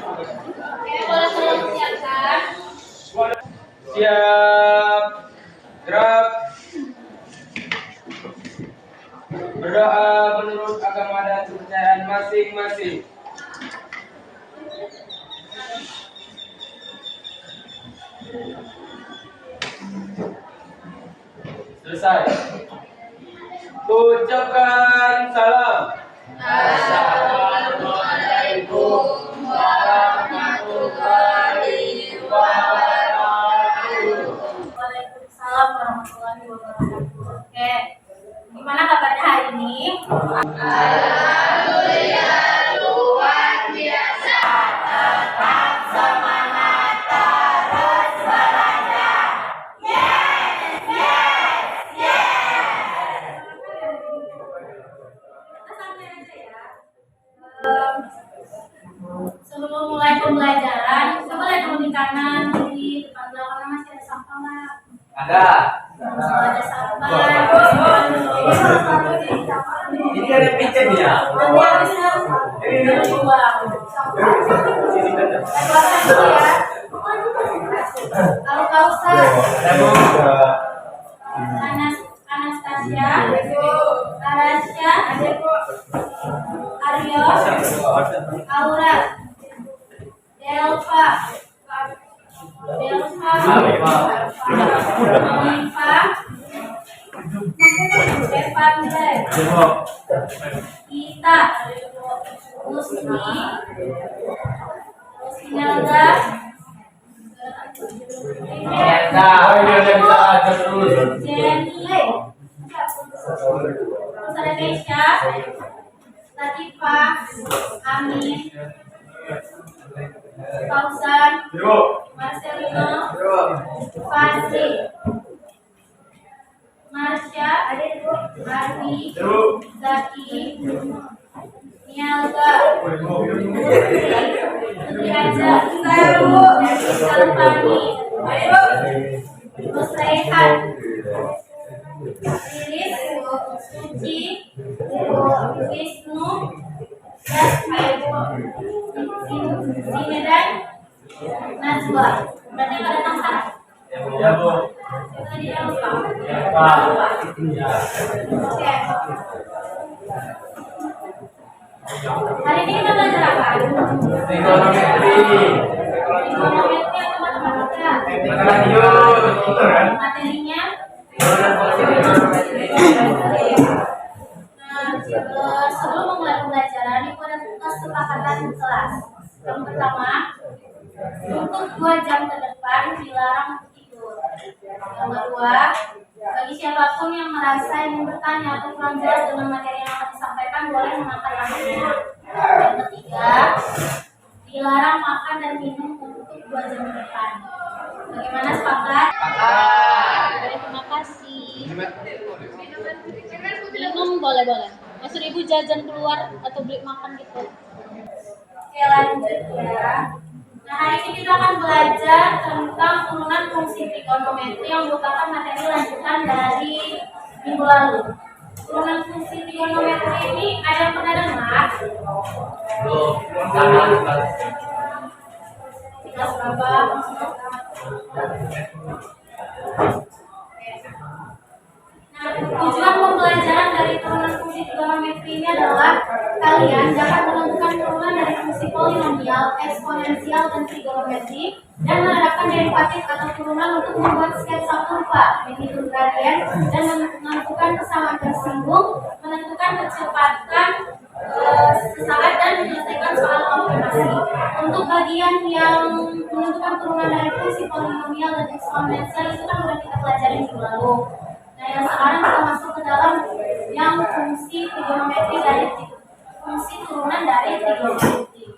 Oke, boleh tolong siapkan. Siap. Gerak. Berdoa menurut agama dan kepercayaan masing-masing. Selesai. Ucapkan salam. Assalamualaikum warahmatullahi wabarakatuh. Waalaikumsalam warahmatullahi wabarakatuh. Oke, gimana kabarnya hari ini? Alhamdulillah luar biasa. Tetap semangat terus belajar. Yes, yes, yes. Kita santai aja ya. Sebelum mulai pembelajaran, coba lihat di kanan, kiri, depan belakang masih ada sampah nggak? Ada. Ada sampah. Ini ada pincen ya. Nanti habisnya buang. Kalau Kausa, Anastasia, Arasya, Aryo, Aura, Delva, Nifa, Devandre, Gita, Musni, Sinelda, Jenny, terus ada Keisha, Latifah, Amin, Fauzan, Marcelino, Fasi, Marsha, Arwi, Zaki, Nialga, Putri Aja, Salpani, Nusrehan, Iris, Suci, Wisnu, Zinedan, Najwa. Berarti yang datang sana? Ya, Bu. Tadi yang lupa. Oke. Hari ini kita belajar apa? Trigonometri. Trigonometri atau matematika? Materinya? Sebelum memulai pembelajaran, Ibu ada kesepakatan kelas. Yang pertama, untuk 2 jam ke depan dilarang tidur. Yang kedua, bagi siapapun yang merasa ingin bertanya atau kurang jelas dengan materi yang akan disampaikan boleh mengangkat tangannya. Yang ketiga, dilarang makan dan minum untuk 2 jam ke depan. Bagaimana, sepakat? Terima kasih. Minum boleh. Maksud Ibu jajan keluar atau beli makan gitu. Oke, lanjut ya. Nah, hari ini kita akan belajar tentang turunan fungsi trigonometri yang merupakan materi lanjutan dari minggu lalu. Turunan fungsi trigonometri ini ada yang pernah dengar? Kelas berapa? Nah, tujuan pembelajaran dari turunan fungsi trigonometri ini adalah kalian dapat menentukan turunan dari fungsi polinomial, eksponensial, dan trigonometri dan menerapkan derivatif atau turunan untuk membuat sketsa kurva, menghitung gradien, dan menentukan kesamaan tersinggung, menentukan kecepatan sesaat, dan menyelesaikan soal optimasi. Untuk bagian yang menentukan turunan dari fungsi polinomial dan eksponensial itu kan sudah kita pelajari minggu lalu. Nah, yang sekarang kita masuk ke dalam yang fungsi trigonometri dari fungsi turunan dari trigonometri.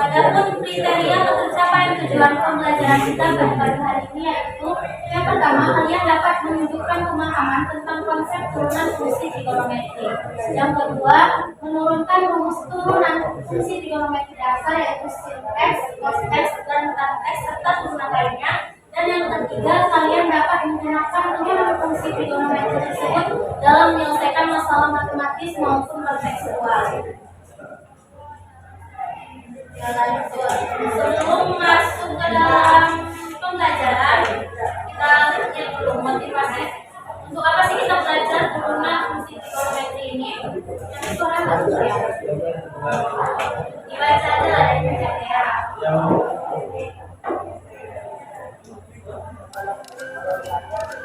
Adapun kriteria untuk tercapai tujuan pembelajaran kita pada hari ini yaitu yang pertama, kalian dapat menunjukkan pemahaman tentang konsep turunan fungsi trigonometri. Yang kedua, menurunkan rumus turunan fungsi trigonometri dasar yaitu sin x, cos x, dan tan x serta turunan lainnya. Dan yang ketiga, kalian dapat menggunakan turunan fungsi trigonometri tersebut dalam menyelesaikan masalah matematis maupun kontekstual. Ya, lanjut. Sebelum masuk ke dalam pembelajaran, kita lihat dulu motivasi. Untuk apa sih kita belajar turunan fungsi trigonometri ini? Yang itu kan bagus ya. Dibaca aja lah dari PJT ya.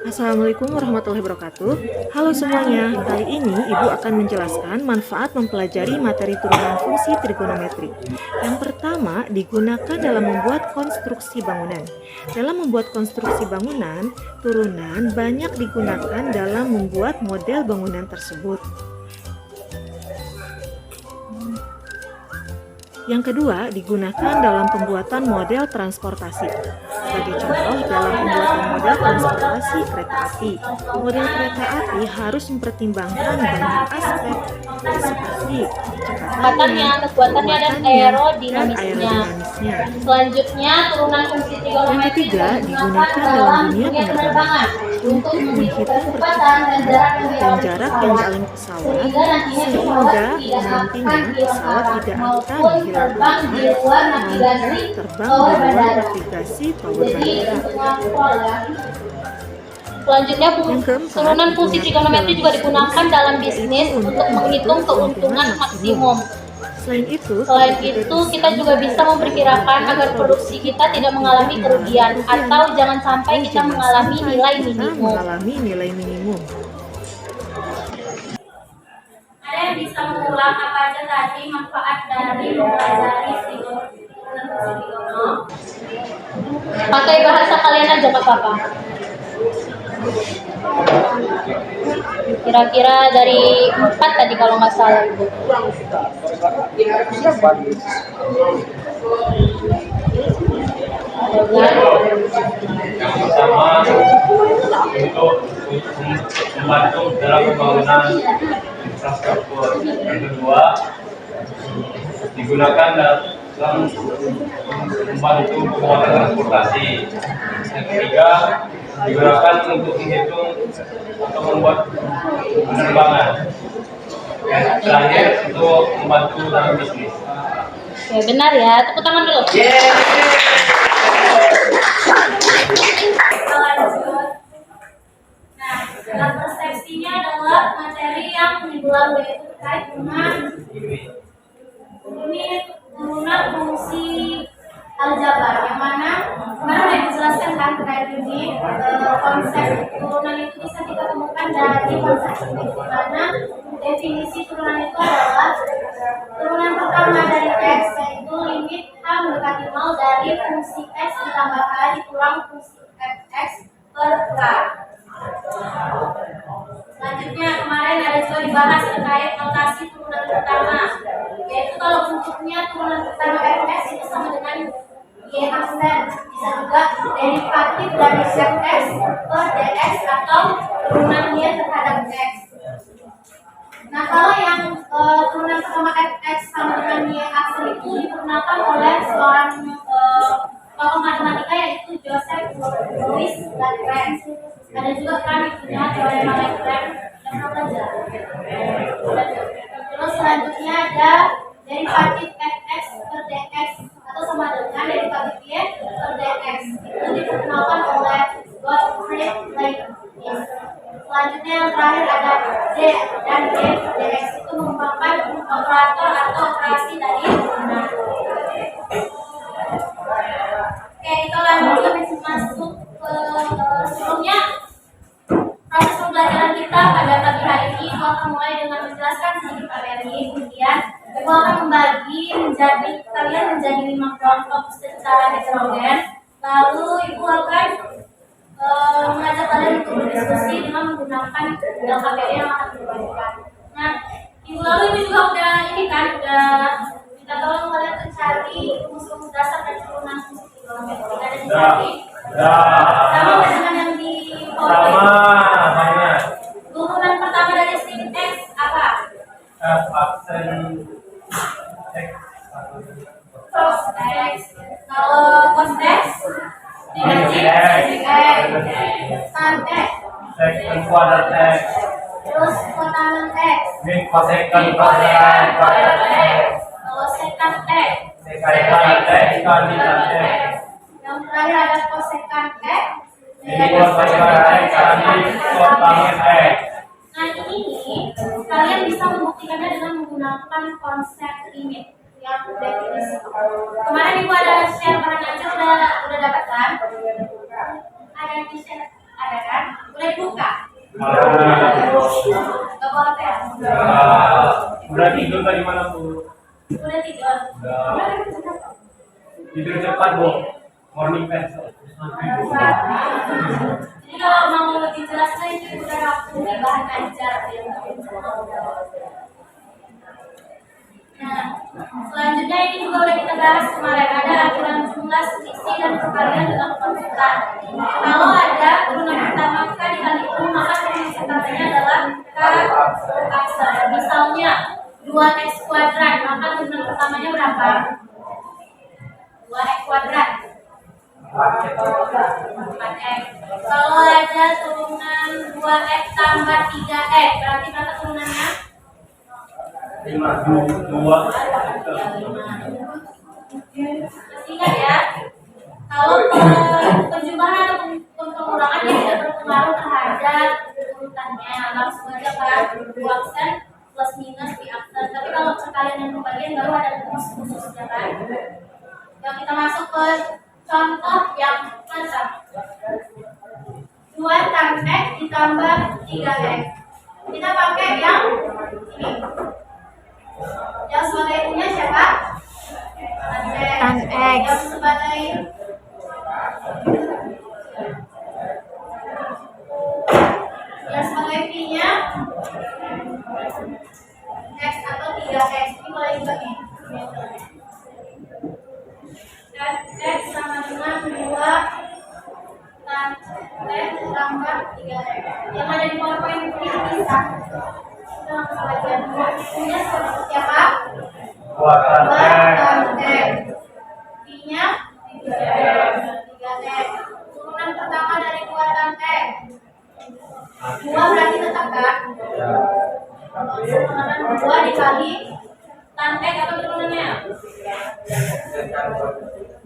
Assalamualaikum warahmatullahi wabarakatuh. Halo semuanya, kali ini Ibu akan menjelaskan manfaat mempelajari materi turunan fungsi trigonometri. Yang pertama, digunakan dalam membuat konstruksi bangunan. Dalam membuat konstruksi bangunan, turunan banyak digunakan dalam membuat model bangunan tersebut. Yang kedua, digunakan dalam pembuatan model transportasi. Sebagai contoh, dalam pembuatan model transportasi kereta api, model kereta api harus mempertimbangkan banyak aspek seperti kecepatannya, kekuatannya, dan aerodinamisnya. Selanjutnya, turunan fungsi Yang trigonometri ketiga, digunakan dalam dunia penerbangan untuk menghitung kecepatan dan jarak yang dialami pesawat, sehingga nantinya pesawat tidak akan kehilangan mampu terbang di luar navigasi tower bandara. Selanjutnya, Yang keempat, turunan fungsi trigonometri juga digunakan dalam bisnis untuk menghitung keuntungan maksimum. Selain itu, kita juga bisa memperkirakan agar produksi kita tidak mengalami kerugian atau jangan sampai kita mengalami nilai minimum. Ada yang bisa mengulang apa aja tadi manfaat dari mempelajari turunan fungsi trigonometri? Pakai bahasa kalian aja Kak Papa. Kira-kira dari 4 tadi kalau nggak salah Ibu. Pertama, untuk membantu dalam pembangunan infrastruktur. Yang kedua, digunakan dalam membantu penguatan transportasi. Yang ketiga, digunakan untuk menghitung atau membuat penerbangan. Yang terakhir, untuk membantu dalam bisnis. Oke, benar ya. Tepuk tangan dulu. Kita lanjut. Nah, dalam persepsinya adalah materi yang minggu lalu yaitu terkait dengan ini turunan fungsi aljabar, yang mana kemarin udah dijelaskan kan terkait ini. Konsep turunan itu bisa kita temukan dari konsep ini, di mana definisi turunan itu adalah turunan pertama dari X, yaitu limit H mendekati 0 dari fungsi X ditambah K dikurang fungsi Fx per K. Selanjutnya kemarin ada juga dibahas terkait notasi turunan pertama, yaitu kalau bentuknya turunan pertama Fx itu sama dengan Y aksen, bisa juga derivatif dari Fx per dx atau turunan Y terhadap X. Nah, kalau yang turunan pertama Fx sama dengan Y aksen itu digunakan oleh seorang tokoh matematika yaitu Joseph Louis Lagrange. Ada juga kan punya teorema Lagrange yang kita belajar. Terus selanjutnya ada derivatif Fx per dx atau sama dengan derivatif Y per dx. Itu diperkenalkan oleh Gottfried Leibniz. Selanjutnya yang terakhir ada D dan D. dx itu merupakan operator atau operasi dari turunan. Oke, kita lanjut masuk ke sebelumnya. Proses pembelajaran kita pada pagi hari ini Ibu akan mulai dengan menjelaskan sedikit materi, kemudian Ibu akan membagi kalian menjadi 5 kelompok secara heterogen. Lalu Ibu akan mengajak kalian untuk berdiskusi dengan menggunakan LKPD yang akan dibagikan. Nah, minggu lalu Ibu juga udah minta tolong kalian mencari rumus dasar dan turunan fungsi trigonometri. Ada dicari. Sama dengan yang di PowerPoint. Turunan pertama dari sin X apa? Aksen X. Cos X. Kalau cos X? Negatif X. Tan X. Secant kuadrat X. Terus kotangan X. Min kosekant kuadrat X. Kalau sekant X. Kaitan X kalikan X. Yang terakhir ada kosekan X. Ini kosekan X kali kotangen X. Nah ini kalian bisa membuktikannya dengan menggunakan konsep limit yang definisi. Kemarin ibu ada share barang aja udah dapat kan? Ada yang di share ada kan? Udah dibuka? Gak boleh ya? Udah tidur tadi malam Bu? Udah tidur. Tidur cepat Bu. Morning person. Jadi kalau mau lebih jelasnya itu udah waktu di bahan ajar ya. Nah, selanjutnya ini juga udah kita bahas kemarin, ada aturan jumlah selisih dan perkalian dengan konsultan. Kalau ada turunan pertama K dikali U, maka turunan pertamanya adalah K aksen. Misalnya 2x kuadrat, maka turunan pertamanya berapa? 2x kuadrat. 4x. Kalau ada turunan 2x tambah 3x, berarti berapa turunannya? 5, 2. Masih ingat ya? Kalau penjumlahan atau pengurangan dia tidak berpengaruh terhadap urutannya, langsung aja kan 2 aksen plus minus di aksen. Tapi kalau perkalian dan pembagian baru ada rumus khususnya kan. Yang kita masuk ke contoh yang pertama. 2 tan X ditambah 3x. Kita pakai yang ini. Yang sebagai punya siapa? Tan X. Yang sebagai P-nya X atau 3x. Ini boleh juga nih. Dan X sama dengan 2 tan X tambah 3x. Yang ada di PowerPoint ini bisa. Kita langsung bagian punya seperti siapa? 2 tan tan X. X. P-nya 3x. Turunan pertama dari 2 tan X. 2 berarti tetap kan? Turunan 2 dikali tan X apa turunannya?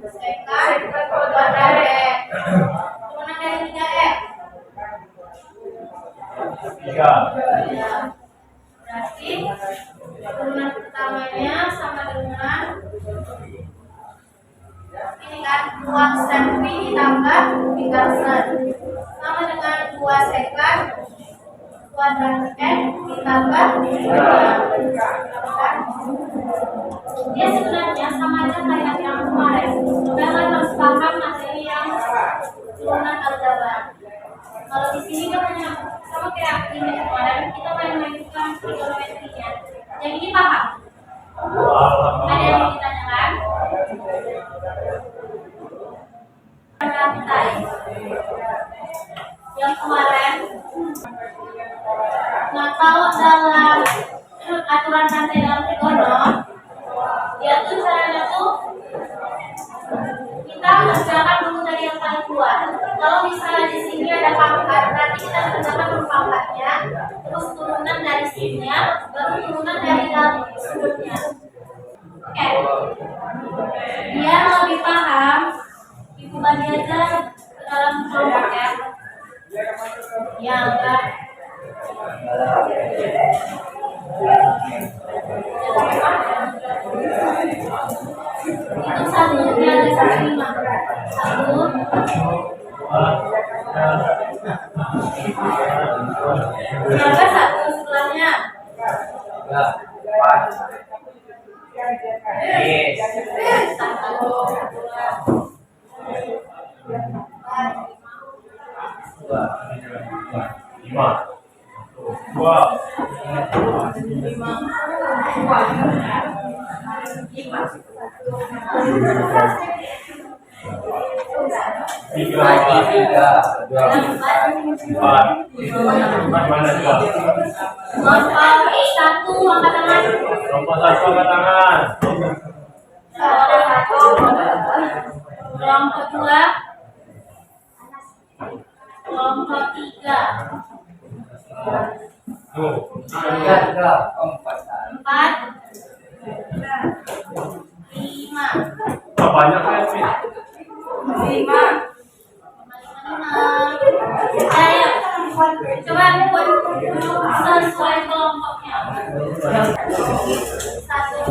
Sekan kuadrat X. Turunan dari 3x. 3. Ya. Berarti turunan pertamanya sama dengan ini kan 2 sen P ditambah 3 sen sama dengan 2 sekan kuadrat X ditambah 3. Dia sebenarnya sama aja kayak yang kemarin. Kalian harus paham materi yang turunan aljabar. Kalau di sini kan hanya sama kayak ini kemarin kita main-mainkan trigonometrinya. Yang ini paham? Ada yang ditanyakan? Rantai yang kemarin. Nah kalau dalam aturan rantai dalam trigono, dia tuh caranya tuh kita kerjakan dulu dari yang paling luar. Kalau misalnya di sini ada pangkat, berarti kita kerjakan dulu pangkatnya, terus turunan dari sininya, baru turunan dari dalam sudutnya. Oke. Biar lebih paham, ibu bagi aja ke dalam kelompok ya. Ya enggak. Itu satunya ada 5. 1. Berapa satu sebelahnya? Kelompok 1 angkat tangan. Kelompok 1 angkat tangan. Kelompok 2. Kelompok 3. 4. 5. Banyak ya sih. 5. Ayo, coba buat sesuai kelompoknya. 1,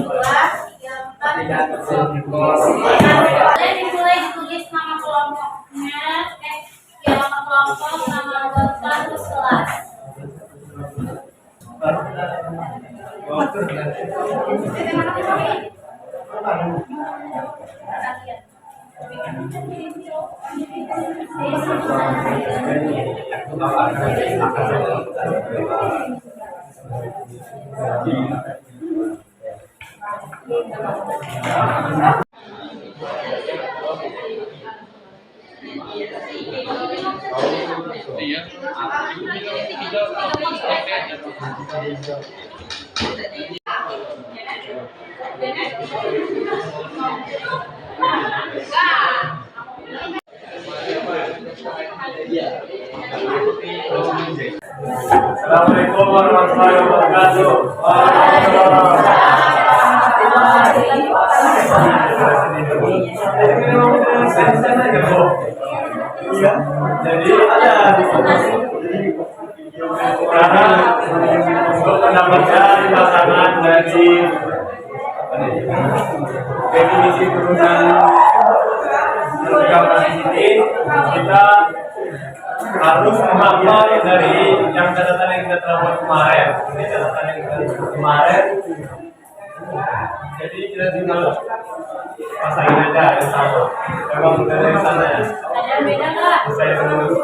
2, 3, 4. Boleh dimulai ditulis nama kelompoknya, nama kelompok, nama anggota, terus kelas. Assalamualaikum warahmatullahi wabarakatuh. Iya, jadi sekarang untuk mendapatkan pasangan dari definisi turunan ini, kita harus menghafal dari yang catatan yang kita telah buat kemarin. Ini catatan yang kita buat kemarin. Jadi kita tinggal pasangin aja yang sama. Memang dari sana ya. Ada beda nggak? Saya terus.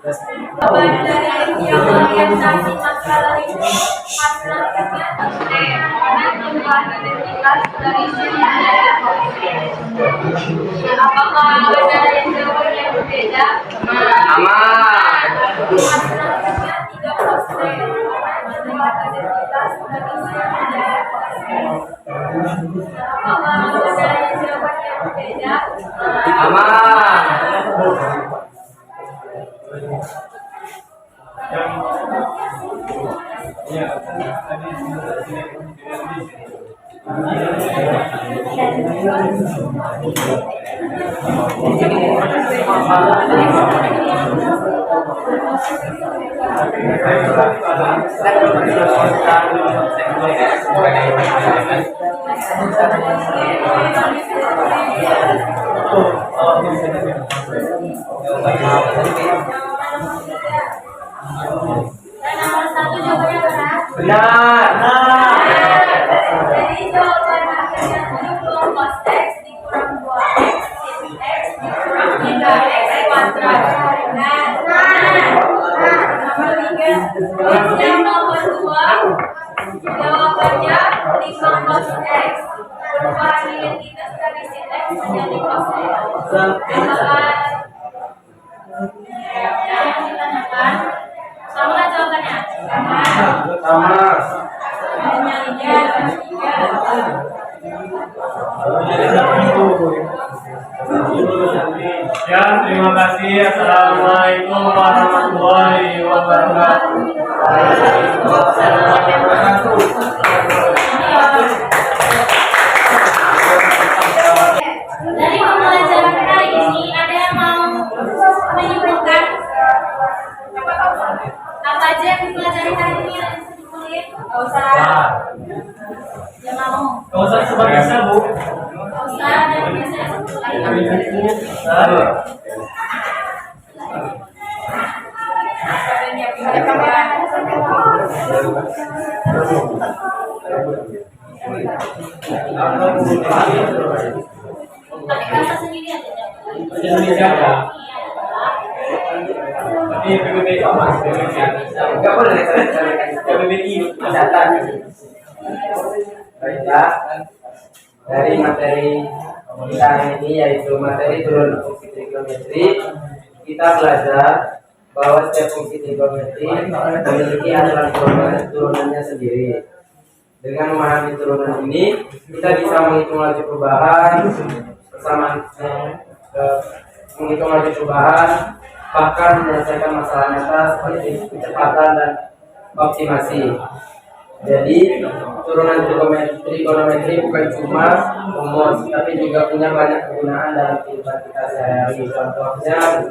Jawaban dari yang kalian kasih masalah ini hasilnya karena jumlah identitas dari sini ada apakah ada yang jawaban yang berbeda? Aman. Hasilnya 3%. Jumlah identitas dari sini ada apakah ada yang jawaban yang berbeda? Aman. Ya, tadi Dan nomor 1 jawabannya benar. Benar. Jadi jawaban akhirnya 70 cos X dikurang 2X sin X dikurang 3X kuadrat. Nah, nomor 3. Yang nomor 2 jawabannya 5 cos X. Perubahan identitas dari sin X menjadi cos X. Apakah yang ditanyakan? Sama nggak jawabannya? Sama. ya, terima kasih. Assalamualaikum warahmatullahi wabarakatuh. Dari pembelajaran kali ini ada yang mau menyimpulkan apa aja yang dipelajari hari ini yang disimpulin? Gak usah. Yang mau. Gak usah sebagai sabu. Gak usah. Dan biasanya tapi rasa sendiri aja. Indonesia ya. Ini PBBI apa? Enggak boleh. PBBI Catat. Baiklah. Dari materi kita hari ini yaitu materi turunan fungsi trigonometri, kita belajar bahwa setiap fungsi trigonometri memiliki aturan turunannya sendiri. Dengan memahami turunan ini, kita bisa menghitung laju perubahan persamaan menghitung laju perubahan, bahkan menyelesaikan masalah nyata seperti kecepatan dan optimasi. Jadi turunan trigonometri bukan cuma rumus, tapi juga punya banyak kegunaan dalam kehidupan kita sehari-hari. Contohnya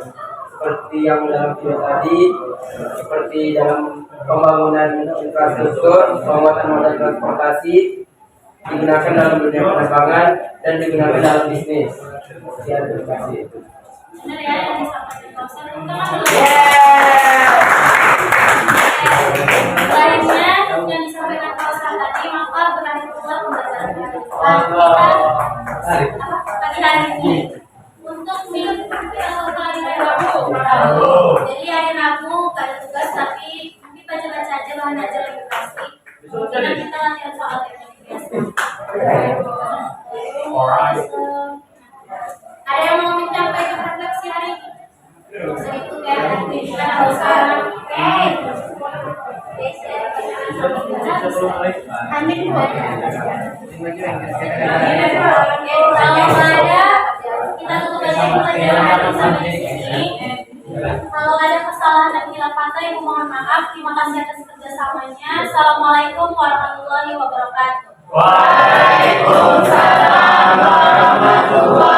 seperti yang dalam video tadi, seperti dalam pembangunan infrastruktur, pembuatan moda transportasi, digunakan dalam dunia penerbangan dan digunakan dalam bisnis. Sekian, terima kasih. Benar ya yang disampaikan dosen. Lainnya yang disampaikan dosen tadi, maka berakhir pula pembelajaran pagi hari ini. Untuk minggu hari Rabu. Jadi hari Rabu gak ada tugas, tapi nanti baca-baca aja bahan ajar edukasi. Kemudian kita latihan soal teknik biasa. Ada yang mau menyampaikan refleksi hari ini? Usah itu kayak nanti kita harus sekarang. Amin. Kalau ada, kita tutup aja pelajaran hari sampai di sini. Kalau ada kesalahan dan hilang kata, ibu mohon maaf. Terima kasih atas kerjasamanya. Assalamualaikum warahmatullahi wabarakatuh. Waalaikumsalam warahmatullahi